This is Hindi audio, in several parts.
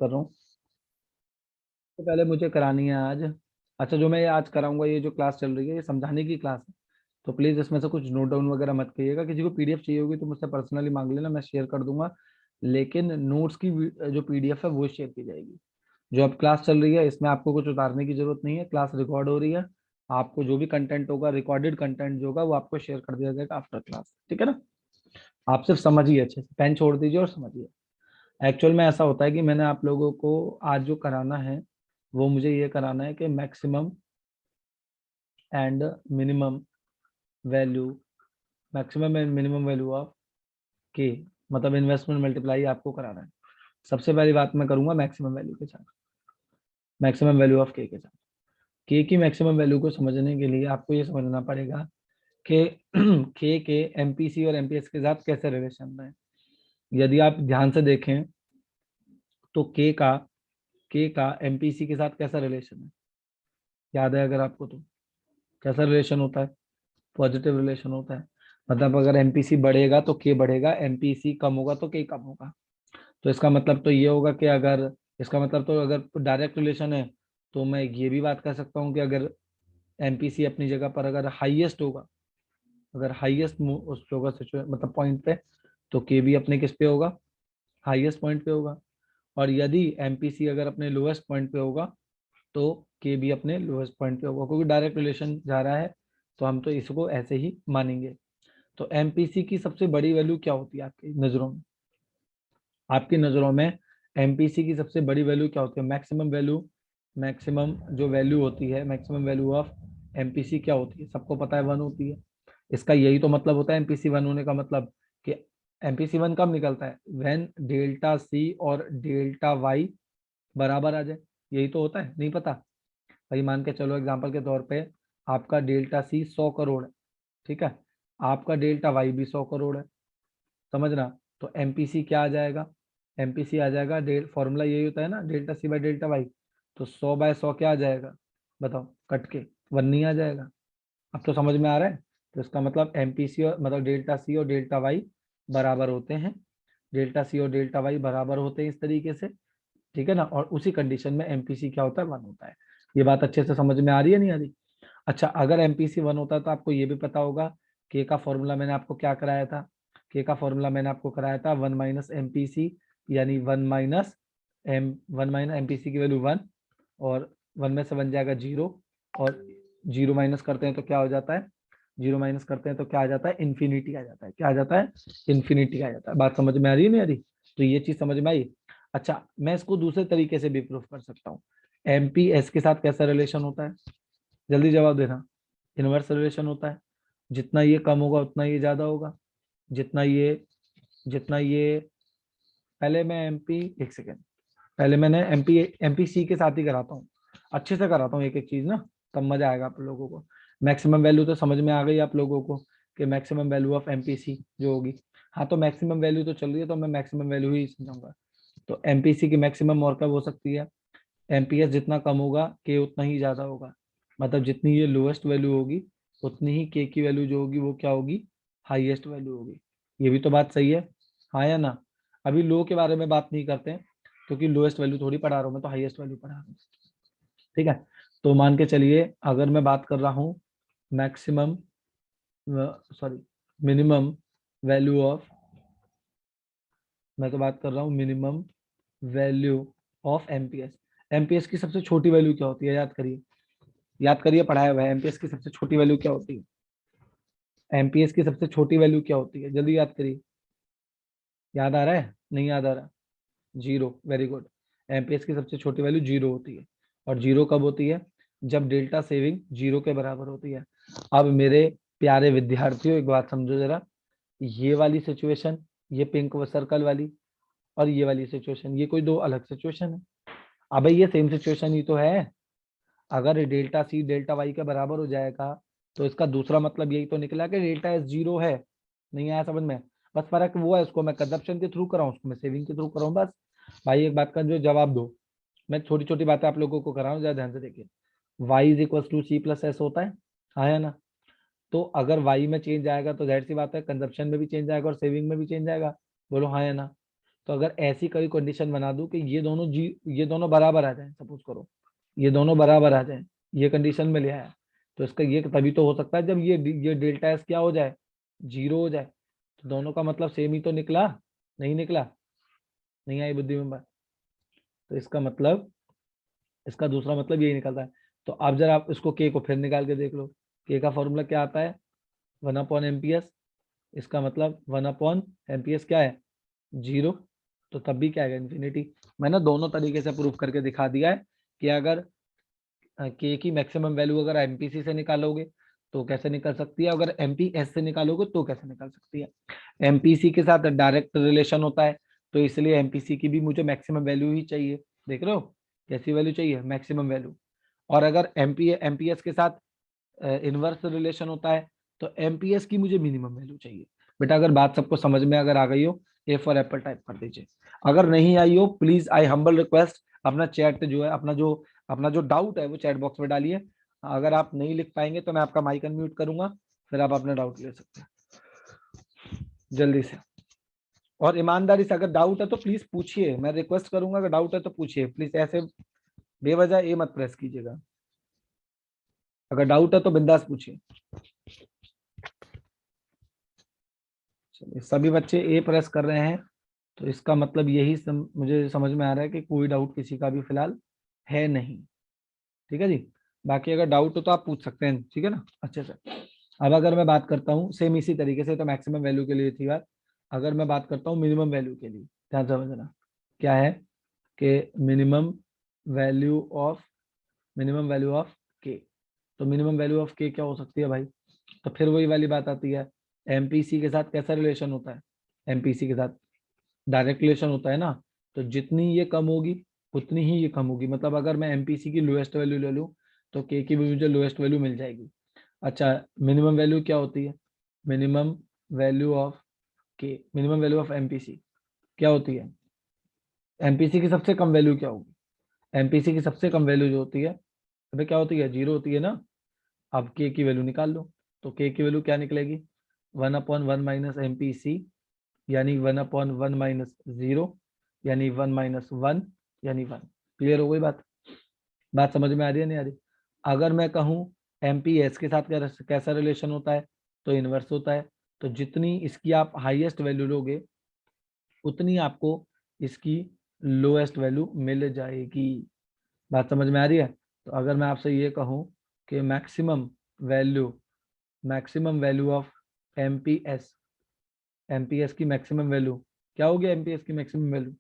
कर रहा हूँ। तो पहले मुझे करानी है आज, अच्छा जो मैं आज कराऊंगा, ये जो क्लास चल रही है ये समझाने की क्लास है, तो प्लीज इसमें से कुछ नोट डाउन वगैरह मत करिएगा। किसी को पीडीएफ चाहिए होगी तो मुझसे पर्सनली मांग लेना, मैं शेयर कर दूंगा। लेकिन नोट्स की जो पीडीएफ है वो शेयर की जाएगी। जो अब क्लास चल रही है इसमें आपको कुछ उतारने की जरूरत नहीं है, क्लास रिकॉर्ड हो रही है। आपको जो भी कंटेंट होगा, रिकॉर्डेड कंटेंट जो होगा वो आपको शेयर कर दिया जाएगा आफ्टर क्लास, ठीक है ना। आप सिर्फ समझिए, अच्छे से पेन छोड़ दीजिए और समझिए। एक्चुअल में ऐसा होता है कि मैंने आप लोगों को आज जो कराना है वो मुझे ये कराना है कि maximum and minimum value, maximum and minimum value of के, मतलब इन्वेस्टमेंट मल्टीप्लाई आपको कराना है। सबसे पहली बात मैं करूंगा मैक्सिमम वैल्यू के साथ, मैक्सिमम वैल्यू ऑफ के साथ। के की मैक्सिमम वैल्यू को समझने के लिए आपको ये समझना पड़ेगा कि के एमपीसी और एमपीएस के साथ कैसे रिलेशन है। यदि आप ध्यान से देखें तो के का एमपीसी के साथ कैसा रिलेशन है, याद है अगर आपको तो? कैसा रिलेशन होता है? पॉजिटिव रिलेशन होता है। मतलब अगर एमपीसी बढ़ेगा तो के बढ़ेगा, एमपीसी कम होगा तो के कम होगा। तो इसका मतलब तो ये होगा कि अगर, इसका मतलब तो अगर डायरेक्ट रिलेशन है तो मैं ये भी बात कर सकता हूँ कि अगर एमपीसी अपनी जगह पर अगर हाईएस्ट होगा, अगर हाईएस्ट उस होगा मतलब पॉइंट पे, तो के भी अपने किस पे होगा, हाईएस्ट पॉइंट पे होगा। और यदि एमपीसी अगर अपने लोएस्ट पॉइंट पे होगा तो के भी अपने लोएस्ट पॉइंट पे होगा, क्योंकि डायरेक्ट रिलेशन जा रहा है तो हम तो इसको ऐसे ही मानेंगे। तो एमपीसी की सबसे बड़ी वैल्यू क्या होती है आपकी नजरों में? आपकी नजरों में एमपीसी की सबसे बड़ी वैल्यू क्या होती है? मैक्सिमम वैल्यू, मैक्सिमम जो वैल्यू होती है, मैक्सिमम वैल्यू ऑफ एमपीसी क्या होती है? सबको पता है 1 होती है। इसका यही तो मतलब होता है एमपीसी 1 होने का मतलब, कि एमपीसी 1 कब निकलता है? व्हेन डेल्टा सी और डेल्टा वाई बराबर आ जाए। यही तो होता है, नहीं पता? भाई मान के चलो एग्जांपल के तौर पे, आपका डेल्टा सी 100 करोड़ है, ठीक है, आपका डेल्टा वाई भी 100 करोड़ है, समझना। तो एमपीसी क्या आ जाएगा? एमपीसी आ जाएगा, फॉर्मूला यही होता है ना, delta C by delta Y. तो 100/100 क्या आ जाएगा? बताओ, कट के 1 नहीं आ जाएगा? अब तो समझ में आ रहा है। तो इसका मतलब एमपीसी और मतलब डेल्टा सी और डेल्टा वाई बराबर होते हैं, डेल्टा सी और डेल्टा वाई बराबर होते हैं इस तरीके से, ठीक है ना। और उसी कंडीशन में एमपीसी क्या होता है? 1 होता है। ये बात अच्छे से समझ में आ रही है, नहीं आ रही? अच्छा, अगर एमपीसी 1 होता है तो आपको ये भी पता होगा, के का फॉर्मूला मैंने आपको क्या कराया था? के का फॉर्मूला मैंने आपको कराया था 1 - एमपीसी, यानी 1 - एमपीसी की वैल्यू 1, और 1 में से बन जाएगा 0, और 0 माइनस करते हैं तो क्या हो जाता है? 0 माइनस करते हैं तो क्या आ जाता है? इन्फिनिटी आ जाता है। क्या आ जाता है? इन्फिनिटी आ जाता है। बात समझ में आ रही है, नहीं आ रही? तो ये चीज समझ में आई। अच्छा, मैं इसको दूसरे तरीके से भी प्रूफ कर सकता हूँ। एमपीएस के साथ कैसा रिलेशन होता है? जल्दी जवाब देना। इनवर्स रिलेशन होता है, जितना ये कम होगा उतना ये ज्यादा होगा, जितना ये पहले मैं एमपी, एक सेकेंड, पहले मैंने एमपीसी के साथ ही कराता हूँ, अच्छे से कराता हूँ एक एक चीज ना, तब मजा आएगा आप लोगों को। मैक्सिमम वैल्यू तो समझ में आ गई आप लोगों को, कि मैक्सिमम वैल्यू ऑफ एमपीसी जो होगी। हाँ, तो मैक्सिमम वैल्यू तो चल रही है तो मैं मैक्सिमम वैल्यू ही समझाऊंगा। तो एमपीसी की मैक्सिमम और कब हो सकती है? एमपीएस जितना कम होगा के उतना ही ज्यादा होगा, मतलब जितनी ये लोएस्ट वैल्यू होगी उतनी ही के की वैल्यू जो होगी वो क्या होगी? हाईएस्ट वैल्यू होगी। ये भी तो बात सही है, हाँ या ना? अभी लो के बारे में बात नहीं करते हैं, क्योंकि लोएस्ट वैल्यू थोड़ी पढ़ा रहा हूँ मैं, तो हाईएस्ट वैल्यू पढ़ा रहा हूँ, ठीक है। तो मान के चलिए अगर मैं बात कर रहा हूँ maximum, sorry, minimum value of, मैं तो बात कर रहा हूँ minimum value of MPS. MPS की सबसे छोटी वैल्यू क्या होती है? याद करिए, याद करिए, पढ़ाया हुआ है। एमपीएस की सबसे छोटी वैल्यू क्या होती है? एमपीएस की सबसे छोटी वैल्यू क्या होती है? जल्दी याद करिए। याद आ रहा है? नहीं याद आ रहा? 0, वेरी गुड। एमपीएस की सबसे छोटी वैल्यू 0 होती है। और 0 कब होती है? जब डेल्टा सेविंग 0 के बराबर होती है। अब मेरे प्यारे विद्यार्थियों एक बात समझो जरा, ये वाली सिचुएशन, ये पिंक सर्कल वाली, और ये वाली सिचुएशन, ये कोई दो अलग सिचुएशन है? अब ये सेम सिचुएशन ही तो है। अगर डेल्टा सी डेल्टा वाई के बराबर हो जाएगा तो इसका दूसरा मतलब यही तो निकला कि डेल्टा एस 0 है। नहीं आया समझ में? बस फर्क वो है, उसको मैं कंजप्शन के थ्रू कराऊं, उसको मैं सेविंग के थ्रू कराऊं, बस। भाई एक बात का जो जवाब दो, मैं छोटी छोटी बातें आप लोगों को कराऊं, ज्यादा ध्यान से देखिए। Y is equal to C plus S होता है, हाँ या ना? तो अगर वाई में चेंज आएगा तो जाहिर सी बात है कंजप्शन में भी चेंज आएगा और सेविंग में भी चेंज आएगा। बोलो हाँ या ना? तो अगर ऐसी कोई कंडीशन बना दूं कि ये दोनों बराबर आ जाए, सपोज करो ये दोनों बराबर आ जाए, ये कंडीशन में ले आया, तो इसका ये तभी तो हो सकता है जब ये डेल्टा एस क्या हो जाए, जीरो हो जाए। तो दोनों का मतलब सेम ही तो निकला, नहीं निकला? नहीं आई बुद्धि में बात? तो इसका मतलब, इसका दूसरा मतलब यही निकलता है। तो अब जरा आप इसको के को फिर निकाल के देख लो, के का फॉर्मूला क्या आता है, 1/एमपीएस। इसका मतलब 1/एमपीएस क्या है, जीरो। तो तब भी क्या है, इन्फिनिटी। मैंने दोनों तरीके से प्रूफ करके दिखा दिया है कि अगर के की मैक्सिमम वैल्यू अगर एमपीसी से निकालोगे तो कैसे निकल सकती है, अगर एमपीएस से निकालोगे तो कैसे निकल सकती है। एमपीसी के साथ डायरेक्ट रिलेशन होता है, तो इसलिए एमपीसी की भी मुझे मैक्सिमम वैल्यू ही चाहिए। देख रहे हो कैसी वैल्यू चाहिए, मैक्सिमम वैल्यू। और अगर एमपीएस के साथ इनवर्स रिलेशन होता है, तो एमपीएस की मुझे मिनिमम वैल्यू चाहिए। बेटा अगर बात सबको समझ में अगर आ गई हो, ए फॉर एप्पल टाइप कर दीजिए। अगर नहीं आई हो, प्लीज आई हम्बल रिक्वेस्ट, अपना चैट जो है, अपना जो डाउट है वो चैट बॉक्स में डालिए। अगर आप नहीं लिख पाएंगे तो मैं आपका माइक अनम्यूट करूंगा, फिर आप अपना डाउट ले सकते हैं जल्दी से। और ईमानदारी से अगर डाउट है तो प्लीज पूछिए, मैं रिक्वेस्ट करूंगा, अगर डाउट है तो पूछिए प्लीज, ऐसे बेवजह ये मत प्रेस कीजिएगा। अगर डाउट है तो बिंदास पूछिए। चलिए, सभी बच्चे ए प्रेस कर रहे हैं, तो इसका मतलब यही मुझे समझ में आ रहा है कि कोई डाउट किसी का भी फिलहाल है नहीं। ठीक है जी। बाकी अगर डाउट हो तो आप पूछ सकते हैं, ठीक है ना, अच्छे से। अब अगर मैं बात करता हूँ सेम इसी तरीके से, तो मैक्सिमम वैल्यू के लिए थी बात। अगर मैं बात करता हूँ मिनिमम वैल्यू के लिए, ध्यान समझना क्या है कि value of minimum value of के। तो मिनिमम वैल्यू ऑफ के क्या हो सकती है भाई, तो फिर वही वाली बात आती है, एमपीसी के साथ कैसा रिलेशन होता है, एमपीसी के साथ डायरेक्ट रिलेशन होता है ना। तो जितनी ये कम होगी उतनी ही ये कम होगी, मतलब अगर मैं एमपीसी की लोएस्ट वैल्यू ले लूँ तो के की भी मुझे लोएस्ट वैल्यू मिल जाएगी। अच्छा, मिनिमम वैल्यू क्या होती है, मिनिमम वैल्यू ऑफ के, मिनिमम वैल्यू ऑफ एमपीसी क्या होती है, एमपीसी की सबसे कम वैल्यू क्या होगी, एमपीसी की सबसे कम वैल्यू जो होती है, अबे क्या होती है, जीरो होती है ना। अब के की वैल्यू निकाल लो, तो के की वैल्यू क्या निकलेगी, 1/1 माइनस एमपीसी, यानी 1/1 माइनस जीरो, यानी 1 - 1, यानी 1। क्लियर हो गई बात, बात समझ में आ रही है नहीं आ रही? अगर मैं कहूँ एमपीएस के साथ कैसा रिलेशन होता है, तो इनवर्स होता है। तो जितनी इसकी आप हाईएस्ट वैल्यू लोगे उतनी आपको इसकी लोएस्ट वैल्यू मिल जाएगी। बात समझ में आ रही है? तो अगर मैं आपसे ये कहूँ कि value maximum value of MPS, MPS की मैक्सिमम वैल्यू क्या होगी, एमपीएस की मैक्सिमम वैल्यू,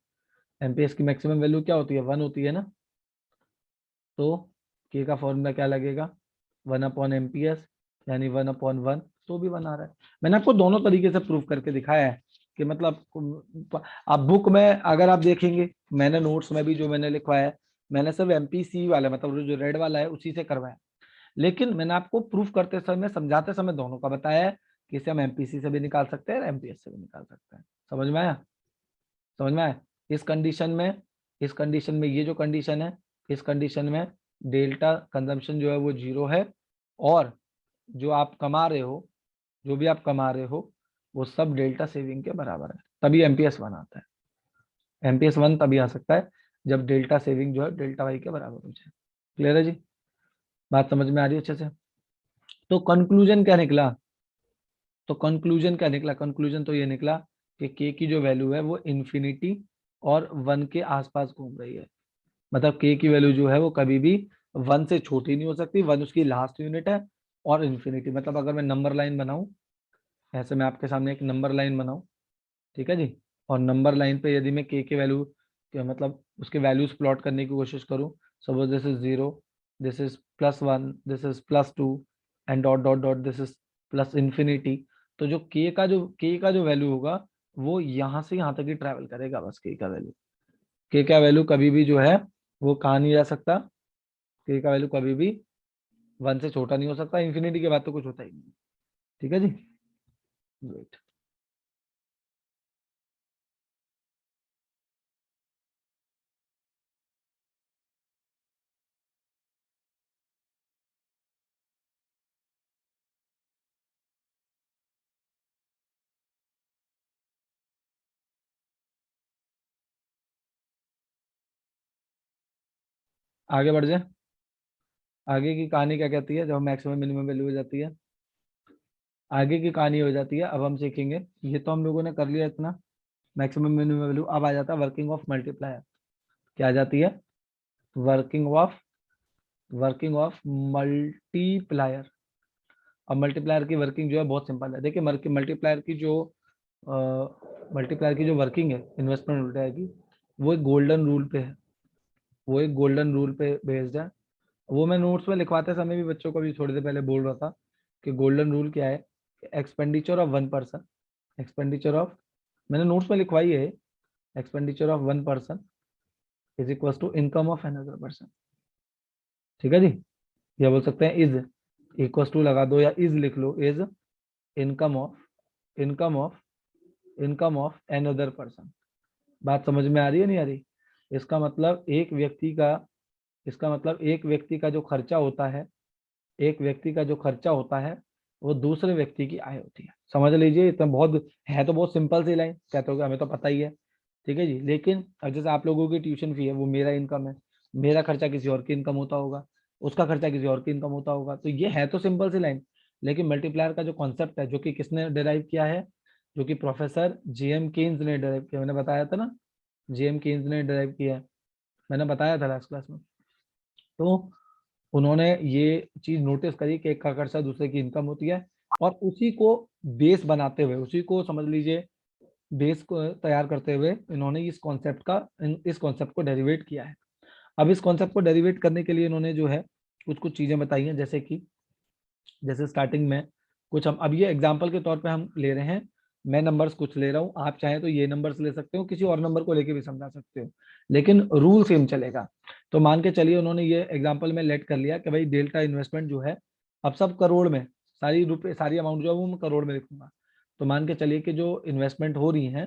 एमपीएस की मैक्सिमम वैल्यू क्या होती है, 1 होती है ना। तो के का फॉर्मूला क्या लगेगा, 1/एमपीएस, यानी 1/1। तो भी 1 आ रहा है। मैंने आपको दोनों तरीके से प्रूफ करके दिखाया है कि मतलब आप बुक में अगर आप देखेंगे, मैंने नोट्स में भी जो मैंने लिखवाया है, मैंने सिर्फ एमपीसी वाला मतलब जो रेड वाला है उसी से करवाया। लेकिन मैंने आपको प्रूफ करते समय, समझाते समय दोनों का बताया है कि इसे हम एमपीसी से भी निकाल सकते हैं और एमपीएस से भी निकाल सकते हैं। समझ में आया, समझ में आया? इस कंडीशन में, इस कंडीशन में ये जो कंडीशन है, इस कंडीशन में डेल्टा कंजम्पशन जो है वो जीरो है, और जो आप कमा रहे हो, जो भी आप कमा रहे हो वो सब डेल्टा सेविंग के बराबर है, तभी एमपीएस 1 आता है। एमपीएस 1 तभी आ सकता है जब डेल्टा सेविंग जो है डेल्टा वाई के बराबर हो जाए। क्लियर है जी, बात समझ में आ रही है अच्छे से? तो कंक्लूजन क्या निकला, तो कंक्लूजन क्या निकला, कंक्लूजन तो ये निकला कि के की जो वैल्यू है वो इन्फिनिटी और 1 के आसपास घूम रही है। मतलब के की वैल्यू जो है वो कभी भी 1 से छोटी नहीं हो सकती, 1 उसकी लास्ट यूनिट है। और इन्फिनिटी मतलब अगर मैं नंबर लाइन बनाऊं, ऐसे मैं आपके सामने एक नंबर लाइन बनाऊं, ठीक है जी, और नंबर लाइन पे यदि मैं के वैल्यू मतलब उसके वैल्यूज प्लॉट करने की कोशिश करूं, suppose this is 0, this is +1, this is +2, and dot dot dot this is plus infinity. तो जो के का जो वैल्यू होगा वो यहाँ से यहाँ तक ही ट्रैवल करेगा, बस के का वैल्यू, के का वैल्यू कभी भी जो है वो कहाँ नहीं जा सकता, के का वैल्यू कभी भी 1 से छोटा नहीं हो सकता, इन्फिनिटी के बाद तो कुछ होता ही नहीं। ठीक है जी, ग्रेट। आगे बढ़ जाए। आगे की कहानी क्या कहती है, जब मैक्सिमम मिनिमम वैल्यू हो जाती है, आगे की कहानी हो जाती है। अब हम सीखेंगे, ये तो हम लोगों ने कर लिया इतना, मैक्सिमम मिनिमम वैल्यू। अब आ जाता है वर्किंग ऑफ मल्टीप्लायर। क्या आ जाती है? Working of multiplier. अब मल्टीप्लायर की वर्किंग जो है बहुत सिंपल है। देखिए मल्टीप्लायर की जो वर्किंग है इन्वेस्टमेंट मल्टीप्लायर की, वो एक गोल्डन रूल पे है, वो एक गोल्डन रूल पे बेस्ड है। वो मैं नोट्स में लिखवाते समय भी बच्चों को भी थोड़ी देर पहले बोल रहा था कि गोल्डन रूल क्या है। एक्सपेंडिचर ऑफ 1%, एक्सपेंडिचर ऑफ, मैंने नोट्स में लिखवाई है, expenditure of 1% is equal to income of another person. ठीक है जी। या बोल सकते हैं इज इक्वल टू लगा दो, या इज लिख लो, is income of income of income of another person. बात समझ में आ रही है नहीं आ रही? इसका मतलब एक व्यक्ति का, इसका मतलब एक व्यक्ति का जो खर्चा होता है, एक व्यक्ति का जो खर्चा होता है वो दूसरे व्यक्ति की आय होती है। समझ लीजिए, इतना बहुत है तो बहुत सिंपल सी लाइन, कहते हो हमें तो पता ही है। ठीक है जी। लेकिन अब जैसे आप लोगों की ट्यूशन फी है, वो मेरा इनकम है, मेरा खर्चा किसी और की इनकम होता होगा, उसका खर्चा किसी और की इनकम होता होगा, तो ये है तो सिंपल सी लाइन। लेकिन मल्टीप्लायर का जो कॉन्सेप्ट है, जो कि किसने डिराइव किया है, जो कि प्रोफेसर जेएम केन्स ने डिराइव किया, मैंने बताया था ना, जेएम केन्स ने डिराइव किया है, मैंने बताया था लास्ट क्लास में। तो उन्होंने ये चीज नोटिस करी कि एक का खर्चा दूसरे की इनकम होती है, और उसी को बेस बनाते हुए, उसी को समझ लीजिए बेस को तैयार करते हुए इन्होंने इस कॉन्सेप्ट को डेरिवेट किया है। अब इस कॉन्सेप्ट को डेरिवेट करने के लिए इन्होंने जो है कुछ कुछ चीजें बताई हैं, जैसे कि जैसे स्टार्टिंग में कुछ, हम अब ये एग्जाम्पल के तौर पे हम ले रहे हैं, मैं नंबर्स कुछ ले रहा हूँ, आप चाहें तो ये नंबर्स ले सकते हो, किसी और नंबर को लेके भी समझा सकते हो, लेकिन रूल सेम चलेगा। तो मान के चलिए उन्होंने ये एग्जाम्पल में लेट कर लिया कि भाई डेल्टा इन्वेस्टमेंट जो है, अब सब करोड़ में, सारी रुपए सारी अमाउंट जो है वो मैं करोड़ में लिखूंगा। तो मान के चलिए कि जो इन्वेस्टमेंट हो रही है,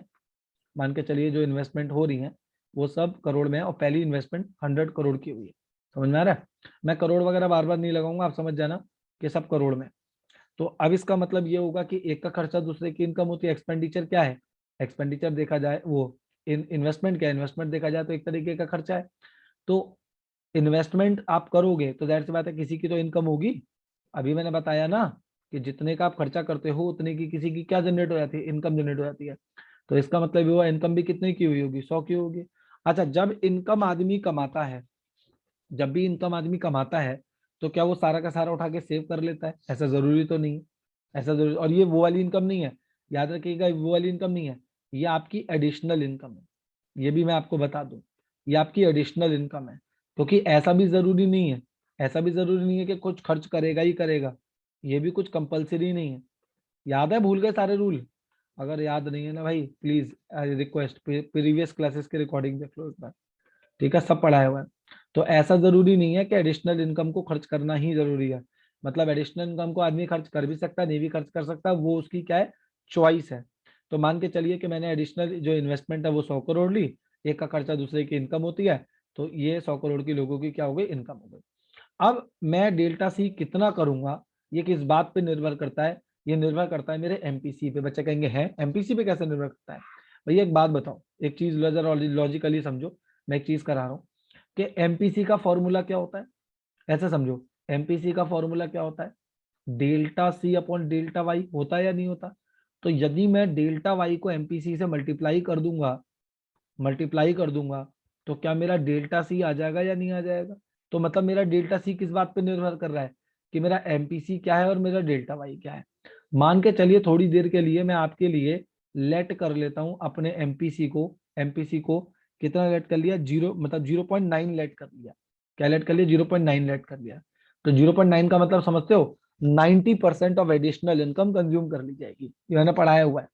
मान के चलिए जो इन्वेस्टमेंट हो रही है वो सब करोड़ में है, और पहली इन्वेस्टमेंट 100 करोड़ की हुई है। समझ में आ रहा है? मैं करोड़ वगैरह बार बार नहीं लगाऊंगा, आप समझ जाना कि सब करोड़ में। तो अब इसका मतलब ये होगा कि एक का खर्चा दूसरे की इनकम होती है। एक्सपेंडिचर क्या है? एक्सपेंडिचर देखा जाए वो इन्वेस्टमेंट क्या है? इन्वेस्टमेंट देखा जाए तो एक तरीके का खर्चा है। तो इन्वेस्टमेंट आप करोगे तो जाहिर सी बात है किसी की तो इनकम होगी। अभी मैंने बताया ना कि जितने का आप खर्चा करते हो उतने की किसी की क्या जनरेट हो जाती है? इनकम जनरेट हो जाती है। तो इसका मतलब ये हुआ इनकम भी कितने की हुई होगी? 100 की होगी। अच्छा, जब इनकम आदमी कमाता है, जब भी इनकम आदमी कमाता है, तो क्या वो सारा का सारा उठा के सेव कर लेता है? ऐसा जरूरी तो नहीं है। ऐसा जरूरी, और ये वो वाली इनकम नहीं है, याद रखिएगा, वो वाली इनकम नहीं है, ये आपकी एडिशनल इनकम है। ये भी मैं आपको बता दूं, ये आपकी एडिशनल इनकम है। क्योंकि ऐसा भी जरूरी नहीं है, ऐसा भी जरूरी नहीं है कि कुछ खर्च करेगा ही करेगा, ये भी कुछ कंपलसरी नहीं है। याद है? भूल गए सारे रूल? अगर याद नहीं है ना भाई, प्लीज रिक्वेस्ट, प्रीवियस क्लासेस की रिकॉर्डिंग देख लो एक बार। ठीक है, सब पढ़ाया हुआ है। तो ऐसा जरूरी नहीं है कि एडिशनल इनकम को खर्च करना ही जरूरी है। मतलब एडिशनल इनकम को आदमी खर्च कर भी सकता है, नहीं भी खर्च कर सकता, वो उसकी क्या है, चॉइस है। तो मान के चलिए कि मैंने एडिशनल जो इन्वेस्टमेंट है वो 100 करोड़ ली, एक का खर्चा दूसरे की इनकम होती है, तो ये 100 करोड़ की लोगों की क्या हो गई, इनकम हो गई। अब मैं डेल्टा सी कितना करूंगा, ये किस बात पे निर्भर करता है? ये निर्भर करता है मेरे एमपीसी पे। बच्चे कहेंगे हैं एमपीसी पे कैसे निर्भर करता है? भैया एक बात बताओ, एक चीज लॉजिकली समझो, मैं एक चीज करा रहा हूँ कि एमपीसी का फॉर्मूला क्या होता है। ऐसे समझो, एमपीसी का फॉर्मूला क्या होता है? Delta C upon delta Y होता है या नहीं होता? तो यदि मैं डेल्टा वाई को एमपीसी से मल्टीप्लाई कर दूंगा, तो क्या मेरा डेल्टा सी आ जाएगा या नहीं आ जाएगा? तो मतलब मेरा डेल्टा सी किस बात पे निर्भर कर रहा है कि मेरा एमपीसी क्या है और मेरा डेल्टा वाई क्या है। मान के चलिए थोड़ी देर के लिए मैं आपके लिए लेट कर लेता हूं अपने एमपीसी को कितना लेट कर लिया? जीरो, मतलब 0.9 लेट कर लिया। क्या लेट कर लिया? 0.9 लेट कर लिया। तो 0.9 का मतलब समझते हो? 90% ऑफ एडिशनल इनकम कंज्यूम कर ली जाएगी। ये मैंने पढ़ाया हुआ है,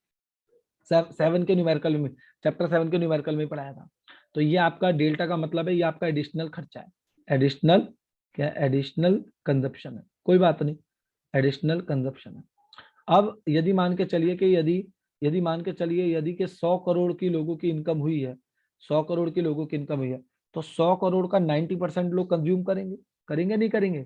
7 के न्यूमेरिकल में, चैप्टर 7 के न्यूमेरिकल में पढ़ाया था। तो ये आपका डेल्टा का मतलब है, ये आपका एडिशनल खर्चा है। एडिशनल क्या? एडिशनल कंजप्शन है, कोई बात नहीं, एडिशनल कंजप्शन है। अब यदि मान के चलिए कि यदि यदि मान के चलिए यदि कि 100 करोड़ की लोगों की इनकम हुई है, 100 करोड़ की लोगों की इनकम हुई है, तो 100 करोड़ का 90% लोग कंज्यूम करेंगे। करेंगे नहीं करेंगे?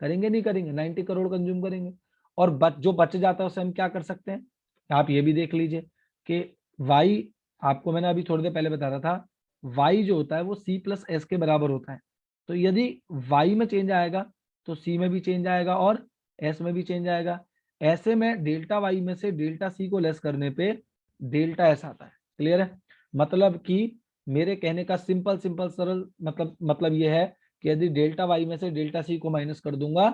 करेंगे नहीं करेंगे? 90 करोड़ कंज्यूम करेंगे। और जो बच जाता है उसे हम क्या कर सकते हैं? आप ये भी देख लीजिए कि वाई, आपको मैंने अभी थोड़ी देर पहले बता रहा था, वाई जो होता है वो सी प्लस एस के बराबर होता है। तो यदि y में चेंज आएगा तो c में भी चेंज आएगा और s में भी चेंज आएगा। ऐसे में डेल्टा वाई में से डेल्टा सी को लेस करने पे डेल्टा एस आता है। क्लियर है? मतलब कि मेरे कहने का सिंपल सिंपल सरल मतलब ये है कि यदि डेल्टा वाई में से डेल्टा सी को माइनस कर दूंगा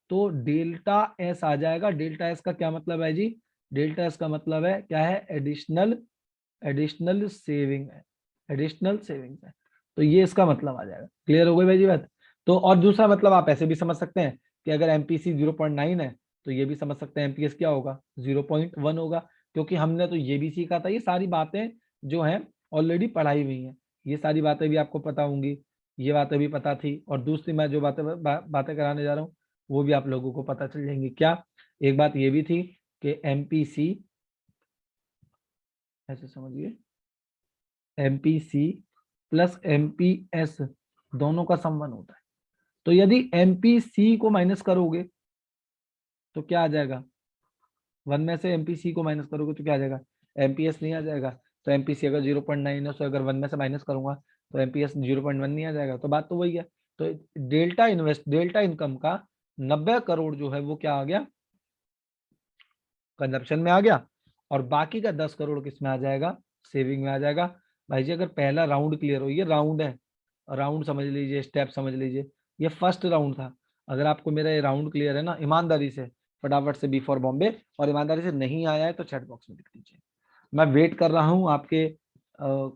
तो डेल्टा एस आ जाएगा। डेल्टा एस का क्या मतलब है जी? डेल्टा एस का मतलब है क्या है? एडिशनल सेविंग है। एडिशनल सेविंग है। तो ये इसका मतलब आ जाएगा। क्लियर हो गई भाई जी बात? तो और दूसरा मतलब आप ऐसे भी समझ सकते हैं कि अगर एमपीसी 0.9 है तो ये भी समझ सकते हैं एमपीएस क्या होगा? 0.1 होगा। क्योंकि हमने तो ये भी सीखा था। ये सारी बातें जो हैं ऑलरेडी पढ़ाई हुई हैं। ये सारी बातें भी आपको पता होंगी। ये बातें भी पता थी और दूसरी मैं जो बातें कराने जा रहा हूँ वो भी आप लोगों को पता चल जाएंगी। क्या? एक बात ये भी थी कि एमपीसी, ऐसे समझिए, एमपीसी प्लस एमपीएस दोनों का सम 1 होता है। तो यदि एमपीसी को माइनस करोगे तो क्या आ जाएगा? 1 में से एमपीसी को माइनस करोगे तो क्या आ जाएगा? एमपीएस नहीं आ जाएगा। तो एमपीसी अगर 0.9 है तो अगर 1 में से माइनस करूंगा तो एमपीएस 0.1 नहीं आ जाएगा। तो बात तो वही है। तो डेल्टा इनकम का 90 करोड़ जो है वो क्या आ गया? कंजप्शन में आ गया। और बाकी का 10 करोड़ किस में आ जाएगा? सेविंग में आ जाएगा। भाई जी अगर पहला राउंड क्लियर हो, ये राउंड है, राउंड समझ लीजिए, स्टेप समझ लीजिए, ये फर्स्ट राउंड था। अगर आपको मेरा ये राउंड क्लियर है ना, ईमानदारी से फटाफट से बी फॉर बॉम्बे, और ईमानदारी से नहीं आया है तो चैट बॉक्स में लिख दीजिए। मैं वेट कर रहा हूँ आपके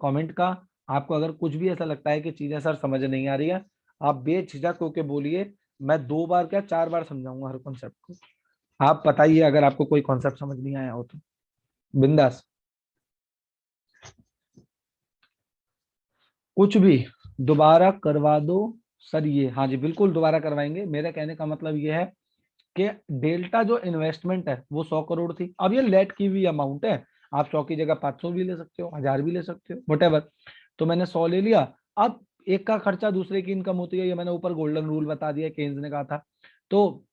कमेंट का। आपको अगर कुछ भी ऐसा लगता है कि चीजें सर समझ नहीं आ रही है, आप बेझिझक होके बोलिए। मैं 2 बार क्या 4 बार समझाऊंगा हर कॉन्सेप्ट को। आप बताइए अगर आपको कोई कॉन्सेप्ट समझ नहीं आया हो तो, बिंदास। कुछ भी दोबारा करवा दो सर ये। हाँ जी बिल्कुल दोबारा करवाएंगे। मेरे कहने का मतलब ये है कि डेल्टा जो इन्वेस्टमेंट है वो 100 करोड़ थी। अब ये लेट की हुई अमाउंट है। आप 100 की जगह 500 भी ले सकते हो, 1000 भी ले सकते हो, वटेवर। तो मैंने 100 ले लिया। अब एक का खर्चा दूसरे की इनकम होती है, ये मैंने ऊपर गोल्डन रूल बता दिया, केन्स ने कहा था। तो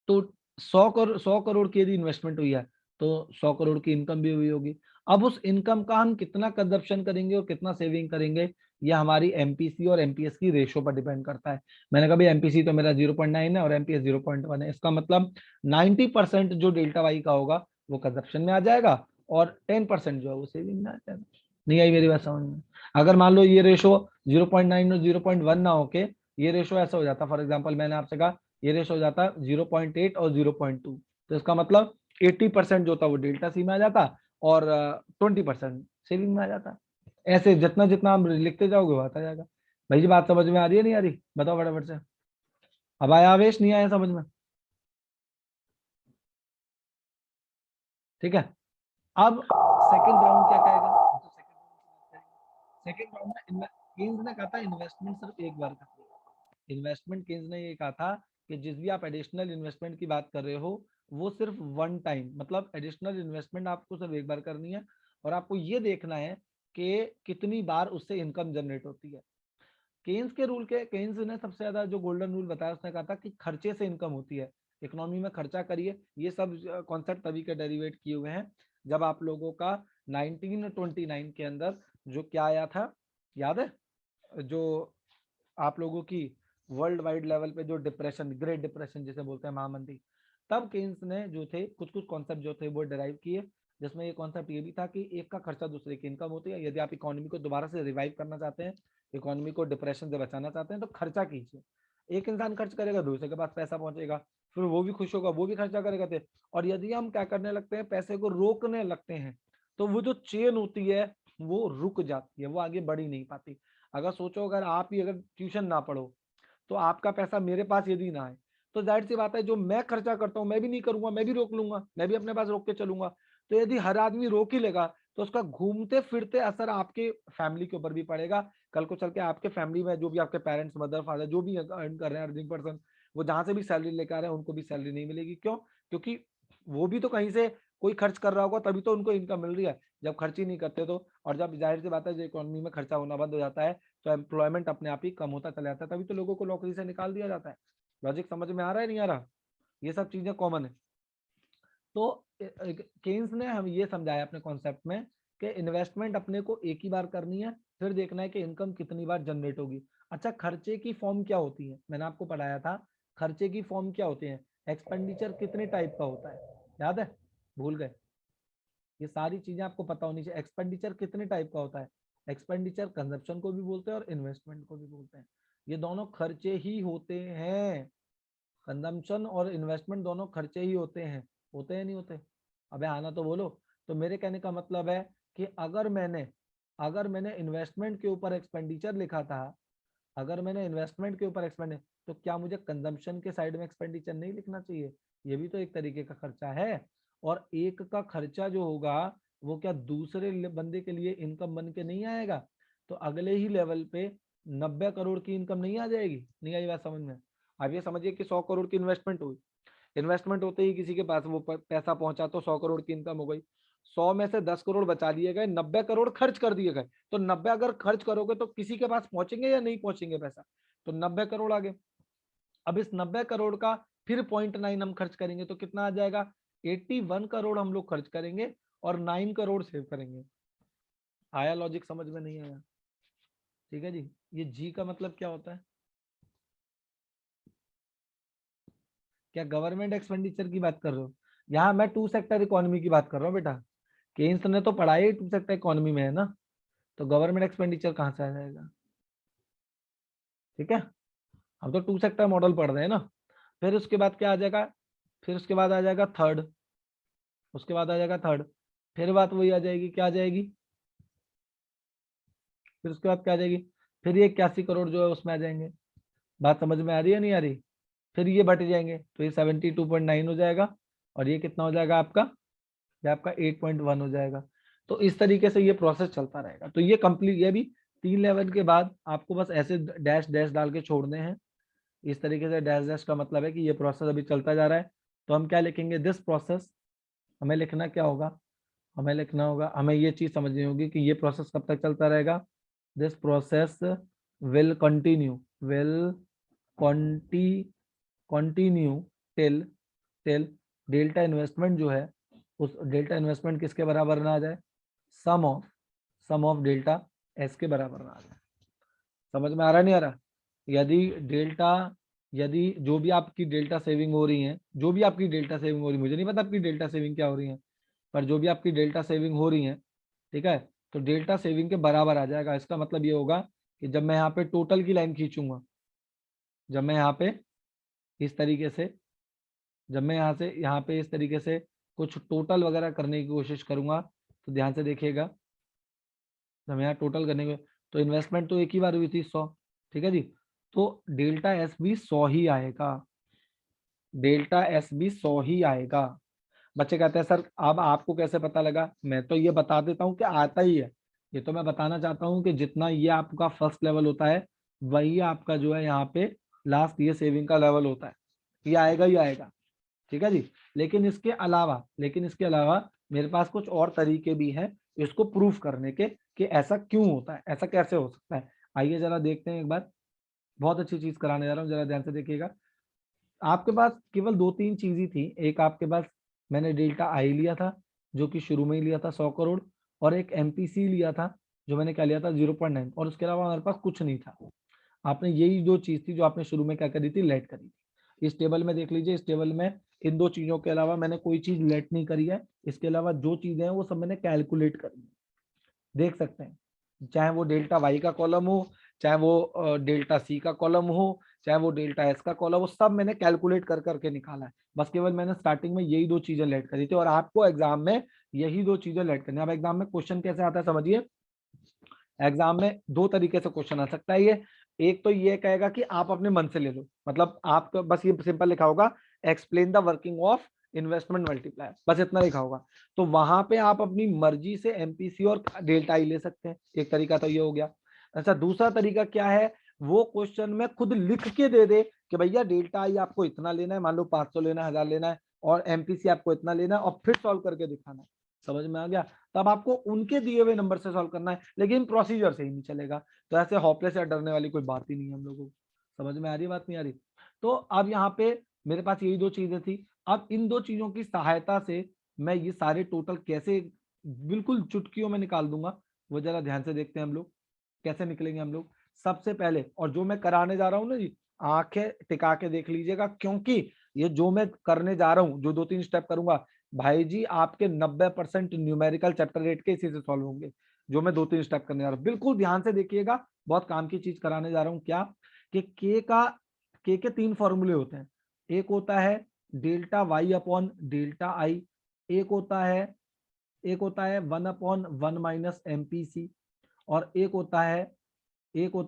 100 करोड़ की यदि इन्वेस्टमेंट हुई है तो 100 करोड़ की इनकम भी हुई होगी। अब उस इनकम का हम कितना कंजप्शन करेंगे और कितना सेविंग करेंगे, ये हमारी एमपीसी और एमपीएस की रेशो पर डिपेंड करता है। मैंने कहा एमपीसी तो मेरा 0.9 है और एमपीएस 0.1 है। इसका मतलब 90% जो डेल्टा वाई का होगा वो कंजप्शन में आ जाएगा और 10% जो है वो सेविंग में आ जाएगा। नहीं आई मेरी बात समझ में? अगर मान लो ये रेशो 0.9 और 0.1 ना होके ये रेशो ऐसा हो जाता, फॉर एग्जाम्पल मैंने आपसे कहा ये रेशो हो जाता 0.8 और 0.2, तो इसका मतलब 80% जो था वो डेल्टा सी में आ जाता और 20% सेविंग में आ जाता। ऐसे जितना जितना हम लिखते जाओगे वो आता जाएगा। भाई जी बात समझ में आ रही है नहीं आ रही? बताओ फटाफट से। अब आया आवेश, नहीं आया समझ में? ठीक है। अब सेकंड राउंड क्या कहेगा? सेकंड राउंड में केन्स ने कहा था इन्वेस्टमेंट सिर्फ एक बार करनी। इन्वेस्टमेंट केन्स ने ये कहा था कि जिस भी आप एडिशनल इन्वेस्टमेंट की बात कर रहे हो वो सिर्फ वन टाइम, मतलब एडिशनल इन्वेस्टमेंट आपको सिर्फ एक बार करनी है और आपको ये देखना है कि कितनी बार उससे इनकम जनरेट होती है। केन्स ने सबसे ज्यादा जो गोल्डन रूल बताया उसने कहा था कि खर्चे से इनकम होती है। इकोनॉमी में खर्चा करिए। ये सब कॉन्सेप्ट तभी के डेरिवेट किए हुए हैं जब आप लोगों का 1929 के अंदर जो क्या आया था, याद है? जो आप लोगों की वर्ल्ड वाइड लेवल पे जो डिप्रेशन, ग्रेट डिप्रेशन जिसे बोलते हैं, महामंदी, तब केन्स ने जो थे कुछ कुछ कॉन्सेप्ट जो थे वो डिराइव किए। जिसमें ये कॉन्सेप्ट ये भी था कि एक का खर्चा दूसरे की इनकम होती है। यदि आप इकोनॉमी को दोबारा से रिवाइव करना चाहते हैं, इकोनॉमी को डिप्रेशन से बचाना चाहते हैं तो खर्चा कीजिए। एक इंसान खर्च करेगा दूसरे के पास पैसा पहुंचेगा, फिर वो भी खुश होगा, वो भी खर्चा करेगा थे। और यदि हम क्या करने लगते हैं, पैसे को रोकने लगते हैं, तो वो जो चेन होती है वो रुक जाती है, वो आगे बढ़ ही नहीं पाती। अगर सोचो अगर आप ही अगर ट्यूशन ना पढ़ो तो आपका पैसा मेरे पास यदि ना आए तो जाहिर सी बात है जो मैं खर्चा करता हूँ मैं भी नहीं करूंगा, मैं भी रोक लूंगा, मैं भी अपने पास रोक के चलूंगा। तो यदि हर आदमी रोक ही लेगा तो उसका घूमते फिरते असर आपके फैमिली के ऊपर भी पड़ेगा। कल को चल के आपके फैमिली में जो भी आपके पेरेंट्स, मदर, फादर जो भी अर्न कर रहे हैं, अर्निंग पर्सन, वो जहां से भी सैलरी लेकर आ रहे हैं उनको भी सैलरी नहीं मिलेगी। क्यों? क्योंकि वो भी तो कहीं से कोई खर्च कर रहा होगा तभी तो उनको इनकम मिल रही है। जब खर्च ही नहीं करते तो, और जब जाहिर सी बात है जो इकोनॉमी में खर्चा होना बंद हो जाता है तो एम्प्लॉयमेंट अपने आप ही कम होता चला जाता है, तभी तो लोगों को नौकरी से निकाल दिया जाता है। लॉजिक समझ में आ रहा है नहीं आ रहा? ये सब चीजें कॉमन है। तो केन्स ने हम ये समझाया अपने कॉन्सेप्ट में कि इन्वेस्टमेंट अपने को एक ही बार करनी है फिर देखना है कि इनकम कितनी बार जनरेट होगी। अच्छा, खर्चे की फॉर्म क्या होती है, मैंने आपको पढ़ाया था, खर्चे की फॉर्म क्या होती है, एक्सपेंडिचर कितने टाइप का होता है, याद है, भूल गए? ये सारी चीजें आपको पता होनी चाहिए। एक्सपेंडिचर कितने टाइप का होता है, एक्सपेंडिचर कंजप्शन को भी बोलते हैं और इन्वेस्टमेंट को भी बोलते हैं। ये दोनों खर्चे ही होते हैं, कंजम्पशन और इन्वेस्टमेंट दोनों खर्चे ही होते हैं नहीं होते? अबे आना तो बोलो। तो मेरे कहने का मतलब है कि अगर मैंने इन्वेस्टमेंट के ऊपर एक्सपेंडिचर लिखा था, अगर मैंने इन्वेस्टमेंट के ऊपर एक्सपेंड, तो क्या मुझे कंजम्पशन के साइड में एक्सपेंडिचर नहीं लिखना चाहिए? ये भी तो एक तरीके का खर्चा है। और एक का खर्चा जो होगा वो क्या दूसरे बंदे के लिए इनकम बन के नहीं आएगा? तो अगले ही लेवल पे 90 करोड़ की इनकम नहीं आ जाएगी? नहीं आई बात समझ में? अब ये समझिए कि 100 करोड़ की इन्वेस्टमेंट हुई, इन्वेस्टमेंट होते ही किसी के पास वो पैसा पहुंचा तो 100 करोड़ की इनकम हो गई। 100 में से 10 करोड़ बचा दिए गए, 90 करोड़ खर्च कर दिए गए। तो 90 अगर खर्च करोगे तो किसी के पास पहुंचेंगे या नहीं पहुंचेंगे पैसा? तो 90 करोड़ आ गए। अब इस 90 करोड़ का फिर 0.9 हम खर्च करेंगे तो कितना आ जाएगा? 81 करोड़ हम लोग खर्च करेंगे और 9 करोड़ सेव करेंगे। आया लॉजिक समझ में? नहीं आया? ठीक है जी। ये जी का मतलब क्या होता है? क्या गवर्नमेंट एक्सपेंडिचर की बात कर रहे हो? यहाँ मैं टू सेक्टर इकोनॉमी की बात कर रहा हूँ बेटा। केन्स ने तो पढ़ाई टू सेक्टर इकोनॉमी में है ना, तो गवर्नमेंट एक्सपेंडिचर कहाँ से आ जाएगा? ठीक है, हम तो टू सेक्टर मॉडल पढ़ रहे हैं ना। फिर उसके बाद क्या आ जाएगा? फिर उसके बाद आ जाएगा थर्ड, उसके बाद आ जाएगा थर्ड, फिर बात वही आ जाएगी, क्या आ जाएगी? फिर उसके बाद क्या आ जाएगी? फिर ये 81 करोड़ जो है उसमें आ जाएंगे। बात समझ में आ रही है नहीं आ रही? फिर ये बट जाएंगे तो ये 72.9 हो जाएगा, और ये कितना हो जाएगा आपका? ये आपका 8.1 हो जाएगा। तो इस तरीके से ये प्रोसेस चलता रहेगा। तो ये कंप्लीट, ये भी 3 लेवल के बाद आपको बस ऐसे डैश डैश डाल के छोड़ने हैं। इस तरीके से डैश डैश का मतलब है कि ये प्रोसेस अभी चलता जा रहा है। तो हम क्या लिखेंगे? This process. हमें लिखना क्या होगा? हमें लिखना होगा, हमें ये चीज समझनी होगी कि ये प्रोसेस कब तक चलता रहेगा। This process will continue, will continue till till delta investment जो है, उस डेल्टा इन्वेस्टमेंट किसके बराबर ना आ जाए? सम ऑफ डेल्टा एस के बराबर ना आ जाए। समझ में आ रहा नहीं आ रहा? यदि डेल्टा, यदि जो भी आपकी डेल्टा सेविंग हो रही है, जो भी आपकी डेल्टा सेविंग हो रही है, मुझे नहीं पता आपकी डेल्टा सेविंग क्या हो रही है, पर जो भी आपकी डेल्टा सेविंग हो रही है, ठीक है, तो डेल्टा सेविंग के बराबर आ जाएगा। इसका मतलब ये होगा कि जब मैं यहाँ पे टोटल की लाइन खींचूंगा, जब मैं यहाँ पे इस तरीके से, जब मैं यहाँ से यहाँ पे इस तरीके से कुछ टोटल वगैरह करने की कोशिश करूंगा, तो ध्यान से देखिएगा, जब यहाँ टोटल करने के, तो इन्वेस्टमेंट तो एक ही बार हुई थी 100, ठीक है जी, तो डेल्टा एस भी 100 ही आएगा, डेल्टा एस भी 100 ही आएगा। बच्चे कहते हैं सर अब आपको कैसे पता लगा? मैं तो ये बता देता हूँ कि आता ही है। ये तो मैं बताना चाहता हूँ कि जितना ये आपका फर्स्ट लेवल होता है, वही आपका जो है यहाँ पे लास्ट ये सेविंग का लेवल होता है। ये आएगा ही आएगा, ठीक है जी। लेकिन इसके अलावा मेरे पास कुछ और तरीके भी हैं इसको प्रूफ करने के कि ऐसा क्यों होता है, ऐसा कैसे हो सकता है। आइए जरा देखते हैं एक बार। बहुत अच्छी चीज कराने जा रहा हूँ, जरा ध्यान से देखिएगा। आपके पास केवल दो तीन चीज ही थी। एक आपके पास, मैंने डेल्टा आई लिया था जो कि शुरू में ही लिया था 100 करोड़, और एक एमपीसी लिया था जो मैंने क्या लिया था 0.9, और उसके अलावा हमारे पास कुछ नहीं था। आपने यही जो चीज थी जो आपने शुरू में क्या करी थी, लेट करी थी। इस टेबल में देख लीजिए, इस टेबल में इन दो चीजों के अलावा मैंने कोई चीज लेट नहीं करी है। इसके अलावा जो चीजें हैं वो सब मैंने कैलकुलेट करी है, देख सकते हैं। चाहे वो डेल्टा वाई का कॉलम हो, चाहे वो डेल्टा सी का कॉलम हो, चाहे वो डेल्टा एस का कॉलम हो, सब मैंने कैलकुलेट कर करके निकाला है। बस केवल मैंने स्टार्टिंग में यही दो चीजें लेट करी थी, और आपको एग्जाम में यही दो चीजें लेट करनी है। अब एग्जाम में क्वेश्चन कैसे आता है समझिए। एग्जाम में दो तरीके से क्वेश्चन आ सकता है ये। एक तो ये कहेगा कि आप अपने मन से ले लो, मतलब आपको बस ये सिंपल लिखा होगा, explain the working of investment multiplier, बस इतना लिखा होगा। तो वहां पे आप अपनी मर्जी से एमपीसी और डेल्टा आई ले सकते हैं। एक तरीका तो ये हो गया। अच्छा, दूसरा तरीका क्या है? वो क्वेश्चन में खुद लिख के दे दे कि भैया डेल्टा आई आपको इतना लेना है, मान लो 500 लेना है, 1000 लेना है, और एमपीसी आपको इतना लेना है, और फिर सॉल्व करके दिखाना है। समझ में आ गया? तब आपको उनके दिए हुए नंबर से सॉल्व करना है, लेकिन प्रोसीजर से ही नहीं चलेगा। तो ऐसे होपलेस या डरने वाली कोई बात ही नहीं है हम लोगों को। समझ में आ रही बात नहीं आ रही? तो अब यहाँ पे मेरे पास यही दो चीजें थी। अब इन दो चीजों की सहायता से मैं ये सारे टोटल कैसे बिल्कुल चुटकियों में निकाल दूंगा, वो जरा ध्यान से देखते हैं हम लोग। कैसे निकलेंगे हम लोग सबसे पहले, और जो मैं कराने जा रहा हूँ ना जी, आंखें टिका के देख लीजिएगा, क्योंकि ये जो मैं करने जा रहा हूँ, जो 2-3 स्टेप करूंगा भाई जी, आपके 90% न्यूमेरिकल चैप्टर 8 के इसी से सॉल्व होंगे, जो मैं 2-3 स्टेप करने जा रहा हूँ। बिल्कुल ध्यान से देखिएगा, बहुत काम की चीज कराने जा रहा हूँ। क्या कि के के 3 फॉर्मूले होते हैं। एक होता है delta Y upon delta I, एक होता है 1/1 माइनस एमपीसी, और एक होता